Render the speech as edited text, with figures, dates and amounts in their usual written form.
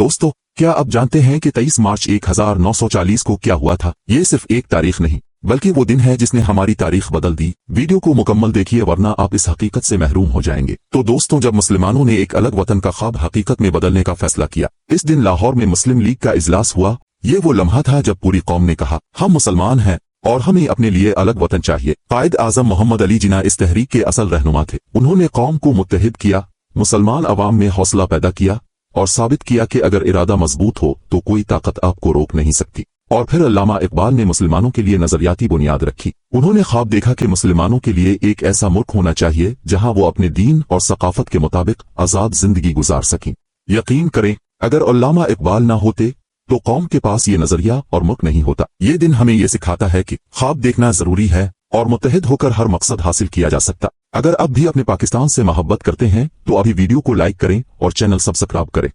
दोस्तों, क्या आप जानते हैं कि 23 मार्च 1940 को क्या हुआ था? ये सिर्फ एक तारीख नहीं, बल्कि वो दिन है जिसने हमारी तारीख बदल दी। वीडियो को मुकम्मल देखिए वरना आप इस हकीकत से महरूम हो जाएंगे। तो दोस्तों, जब मुसलमानों ने एक अलग वतन का ख्वाब हकीकत में बदलने का फैसला किया, इस दिन लाहौर में मुस्लिम लीग का इजलास हुआ। ये वो लम्हा था जब पूरी कौम ने कहा, हम मुसलमान हैं और हमें अपने लिए अलग वतन चाहिए। कायद आजम मोहम्मद अली जिन्ना इस तहरीक के असल रहनुमा थे। उन्होंने कौम को मुत्तहिद किया, मुसलमान अवाम में हौसला पैदा किया और साबित किया कि अगर इरादा मजबूत हो तो कोई ताकत आपको रोक नहीं सकती। और फिर अल्लामा इकबाल ने मुसलमानों के लिए नजरियाती बुनियाद रखी। उन्होंने ख्वाब देखा कि मुसलमानों के लिए एक ऐसा मुल्क होना चाहिए जहां वो अपने दीन और सकाफत के मुताबिक आजाद जिंदगी गुजार सकें। यकीन करें, अगर अल्लामा इकबाल ना होते तो कौम के पास ये नजरिया और मुल्क नहीं होता। ये दिन हमें ये सिखाता है कि ख्वाब देखना जरूरी है और मुत्तहिद होकर हर मकसद हासिल किया जा सकता। अगर अब भी अपने पाकिस्तान से मोहब्बत करते हैं तो अभी वीडियो को लाइक करें और चैनल सब्सक्राइब करें।